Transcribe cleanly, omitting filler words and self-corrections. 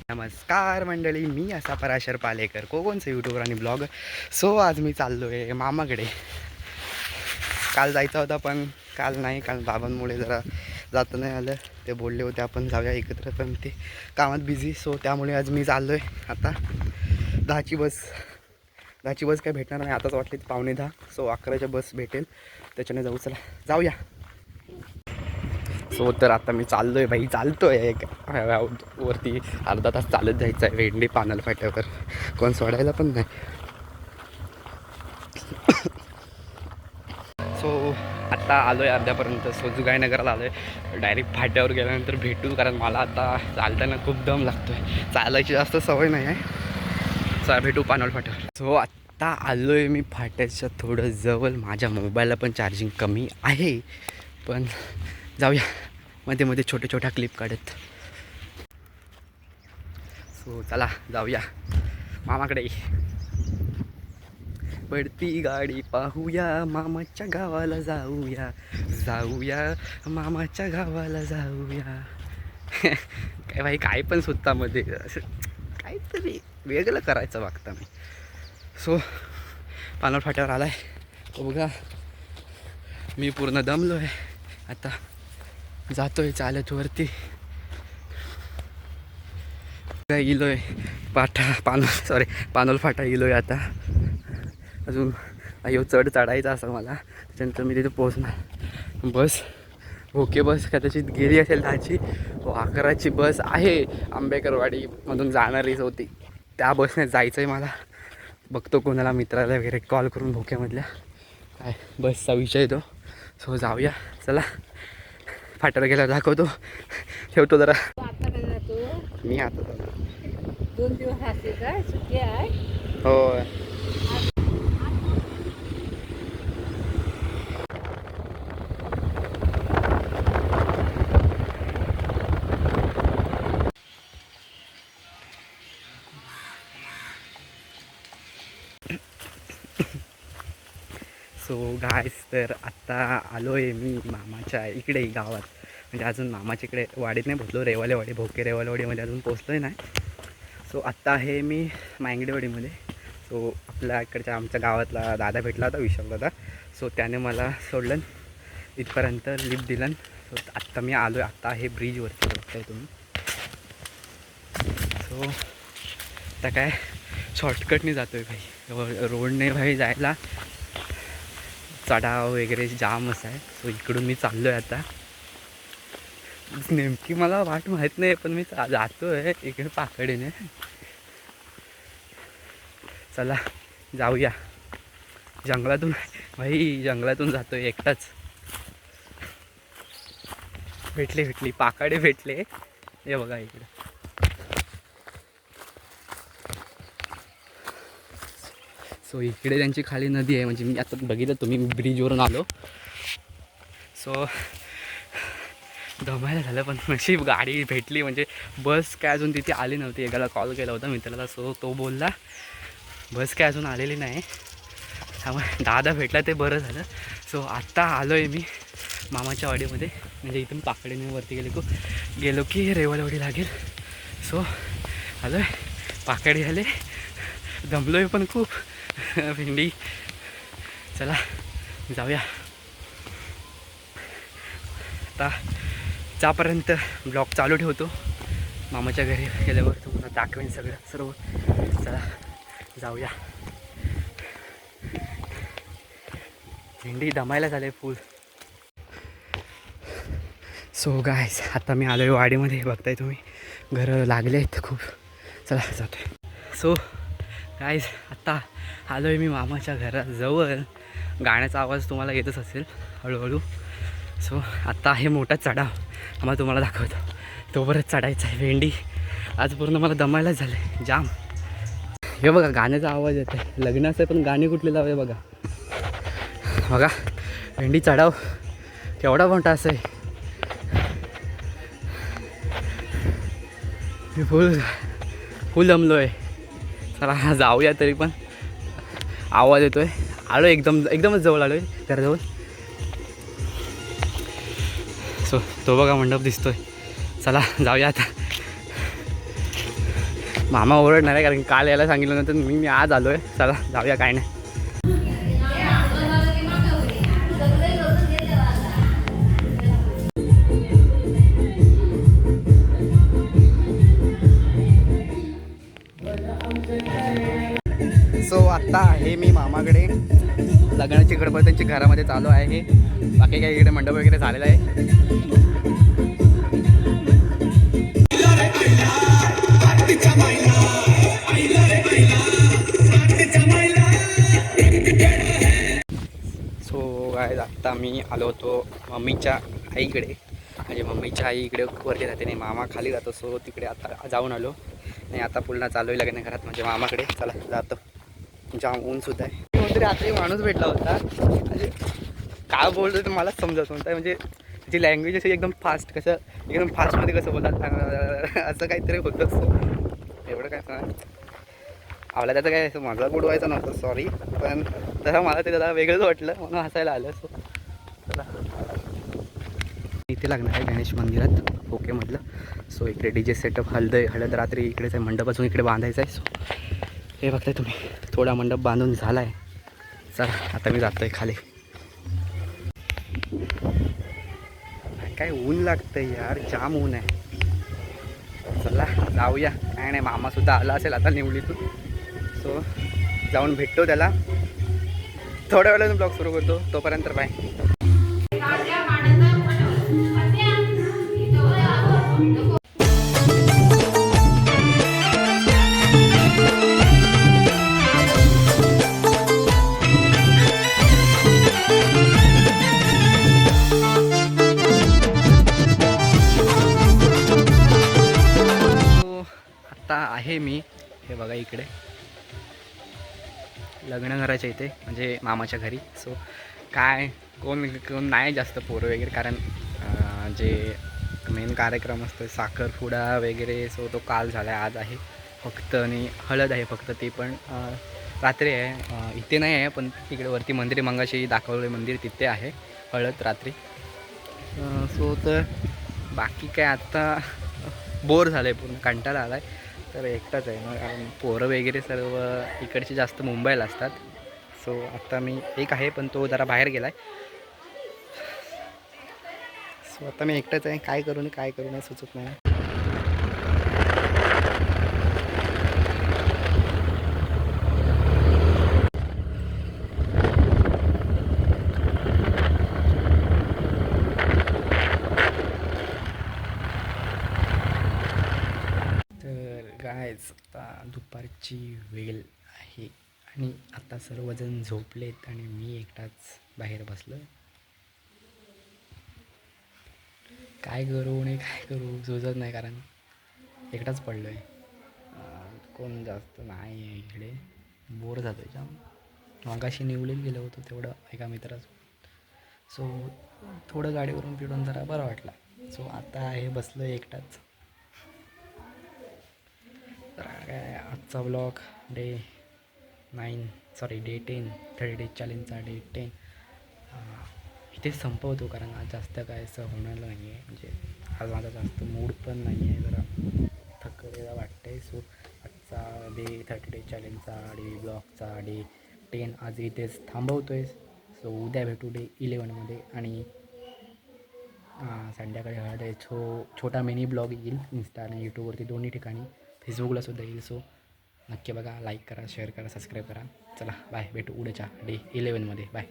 नमस्कार मंडळी, मी असा पराशर पालेकर कोकणचं यूट्यूबर आणि ब्लॉगर. सो आज मी चाललो आहे मामाकडे. काल जायचं होता पण काल नाही, काल बाबांमुळे जरा जाता नाही आलं. ते बोलले होते आपण जाऊया एकत्र, पण ते कामात बिझी. सो त्यामुळे आज मी चाललो आहे. आता 10ची बस काय भेटणार नाही. आताच वाटली 9:45. सो 11च्या बस भेटेल, त्याच्याने जाऊ. चला जाऊया. सो तर आता मी चाललो आहे भाई, चालतो आहे वरती. अर्धा तास चालत जायचं आहे वेंडी पानल फाट्यावर. कोण सोडायला पण नाही. सो आत्ता आलो आहे अर्ध्यापर्यंत. सो जुगाईनगरला आलो आहे. डायरेक्ट फाट्यावर गेल्यानंतर भेटू, कारण मला आता चालताना खूप दम लागतो आहे. चालायची जास्त सवय नाही आहे. चला भेटू पानल फाट्यावर. सो आत्ता आलो आहे मी फाट्याच्या थोडं जवळ. माझ्या मोबाईलला पण चार्जिंग कमी आहे, पण जाऊया मध्ये मध्ये छोट्या क्लिप काढत. सो चला जाऊया मामाकडे. पडती गाडी पाहूया, मामाच्या गावाला जाऊया मामाच्या गावाला जाऊया. काय भाई, काय पण स्वतःमध्ये असं काहीतरी वेगळं करायचं वागतं मी. सो पानोर फाट्यावर आला आहे बघा. मी पूर्ण दमलो आहे. आता जातोय चालत वरती. इलोय पानोल फाटा इलोय. आता अजून चढ चढायचा असं मला. त्याच्यानंतर मी तिथे पोहोचणार. बस ओके, बस कदाचित गेली असेल 10ची. 11ची बस आहे आंबेकरवाडीमधून जाणारीच होती. त्या बसने जायचं आहे मला. बघतो कोणाला मित्राला वगैरे कॉल करून भोक्यामधल्या काय बसचा विषय तो. सो जाऊया चला. फाट्यावर गेल्यावर दाखवतो. ठेवतो जरा. मी आता 2 दिवस असते काय सुट्टी आहे? होय. सो गाईस, तर आत्ता आलो आहे मी मामाच्या इकडे गावात. म्हणजे अजून मामाच्या इकडे वाडीत नाही पोचलो. रेवालेवाडी भोके रेवालेवाडीमध्ये अजून पोचलो आहे नाही. सो आत्ता आहे मी मांगडेवाडीमध्ये. सो आपल्या इकडच्या आमच्या गावातला दादा भेटला होता, विशाल दादा. सो त्याने मला सोडलं इथपर्यंत, लिफ्ट दिलं. सो आत्ता मी आलो आहे. आत्ता आहे ब्रिजवरती बघताय तुम्ही. सो आता काय शॉर्टकटने जातो आहे भाई. रोडने भाई जायला चढाव वगैरे जामच आहे. सो इकडून मी चाललो आहे आता. नेमकी मला वाट माहीत नाही, पण मी जातो आहे इकडे पाकडीने. चला जाऊया. जंगलातून भाई, जंगलातून जातो आहे एकटाच. भेटली पाकडे भेटले. हे बघा इकडे. सो इकडे त्यांची खाली नदी आहे. म्हणजे मी आता बघितलं तुम्ही, ब्रिजवरून आलो. सो दमायला झालं, पण नशीब गाडी भेटली. म्हणजे बस काय अजून तिथे आली नव्हती. एकाला कॉल केला होता मित्राला. सो तो बोलला बस काय अजून आलेली नाही. त्यामुळे दादा भेटला, ते बरं झालं. सो आत्ता आलो आहे मी मामाच्या वाडीमध्ये. म्हणजे इथून पाकडीने वरती गेलो की रेवालवाडी लागेल. सो आलो आहे, पाकडी आले. दमलो आहे पण खूप. भेंडी. चला जाऊया. आता त्यापर्यंत ब्लॉग चालू ठेवतो. मामाच्या घरी गेल्यावर तुम्हाला दाखवेन सर्व. चला जाऊया. भेंडी दमायला झाले फुल. सो गायस, आता मी आलो आहे वाडीमध्ये. बघताय तुम्ही घरं लागले आहेत खूप. चला जातो आहे. सो गायस, आत्ता आलो आहे मी मामाच्या घराजवळ. गाण्याचा आवाज तुम्हाला येतच असेल हळूहळू. सो आत्ता आहे मोठा चढाव. आम्हाला तुम्हाला दाखवतो. तो परत चढायचा आहे. भेंडी आज पूर्ण मला दमायलाच झालं आहे जाम. हे बघा गाण्याचा आवाज येतो आहे. लग्नाचं आहे पण गाणी कुठले लावले बघा. बघा भेंडी चढाव केवढा मोठा असं आहे. मी फुल दमलो आहे. चला जाऊया. तरी पण आवाज येतो आहे. आलो एकदमच जवळ आलो आहे घराजवळ. सो तो बघा मंडप दिसतोय. चला जाऊया आता. मामा ओरडणार आहे कारण काल यायला सांगितलं नंतर मी आज आलो आहे. चला जाऊया काय नाही. सो आत्ता आहे मी मामाकडे. लग्नाची गडबड त्यांची घरामध्ये चालू आहे. बाकी काही इकडे मंडप वगैरे झालेला आहे. सो काय आत्ता मी आलो होतो मम्मीच्या आईकडे. म्हणजे मम्मीच्या आई इकडे वरती राहते नाही, मामा खाली राहतो. सो तिकडे आता जाऊन आलो आणि आता पुन्हा चालू आहे लग्न घरात म्हणजे मामाकडे. चला जातो. जाम ऊनसुद्धा आहे. कोणतरी आता एक माणूस भेटला होता. म्हणजे काय बोलतो ते मलाच समजत नव्हतं. म्हणजे त्याची लँग्वेज अशी एकदम फास्ट, कसं एकदम फास्टमध्ये कसं बोलतात असं काहीतरी होतं. सो एवढं काय सांग आवला त्याचं काय असं माझा उडवायचं नव्हतं, सॉरी. पण तसं मला ते जरा वेगळंच वाटलं म्हणून हसायला आलं. सो चला इथे लागणार आहे गणेश मंदिरात ओकेमधलं. सो इकडे DJ सेटअप हळद रात्री इकडेच आहे. मंडप असून इकडे बांधायचं आहे. सो हे बघताय तुम्ही थोडा मंडप बांधून झाला आहे. चला आता मी जातो आहे खाली. काय ऊन लागतं यार, जाम ऊन आहे. चला जाऊया. काय नाही मामासुद्धा आला असेल आता निवडीतून. सो जाऊन भेटतो त्याला. थोड्या वेळाने ब्लॉग सुरू करतो. तोपर्यंत बाय. आता आहे मी हे बघा इकडे लग्न घराच्या इथे म्हणजे मामाच्या घरी. सो काय कोण नाही जास्त पोरं वगैरे कारण जे मेन कार्यक्रम असतो साखरपुडा वगैरे. सो तो काल झाला आहे, आज आहे फक्त. आणि हळद आहे फक्त, ते पण रात्री आहे. इथे नाही आहे पण तिकडे वरती मंदिर मंगाशी दाखवले मंदिर तिथे आहे हळद रात्री. सो तर बाकी काय आत्ता बोर झालं आहे, पूर्ण कंटाळा आला आहे. तर एकटाच आहे ना कारण पोरं वगैरे सर्व इकडचे जास्त मुंबईला असतात. सो आत्ता मी एक आहे पण तो जरा बाहेर गेला आहे. सो आता मी एकटाच आहे. काय करू नाही सुचत नाही. गायज आता दुपारची वेळ आहे आणि आता सर्वजण झोपलेत आणि मी एकटाच बाहेर बसलो. काय करू सुचत नाही कारण एकटाच पडलो आहे. कोण जास्त नाही आहे इकडे. बोर झालो आहे जाम. मागाशी निवडून गेलो होतो तेवढं एका मित्रासोबत. सो थोडं गाडीवरून फिरून जरा बरं वाटलं. सो आता आहे बसलो एकटाच. तर काय आजचा ब्लॉग डे 10 30 चॅलेंजचा डे 10 इथेच संपवतो कारण आज जास्त काय असं होणार नाही आहे. म्हणजे आज माझा जास्त मूड पण नाही आहे, जरा थकलेला वाटतं आहे. सो आजचा डे 30 डे चॅलेंजचा ब्लॉगचा डे 10 आज इथेच थांबवतो आहे. सो उद्या भेटू डे 11मध्ये आणि संध्याकाळी हा डे छोटा मिनी ब्लॉग येईल इंस्टा आणि यूट्यूबवरती दोन्ही ठिकाणी. फेसबुकला सुद्धा येईल. सो नक्की बघा, लाईक करा, शेअर करा, सबस्क्राईब करा. चला बाय, भेटू उद्याच्या डे 11मध्ये. बाय.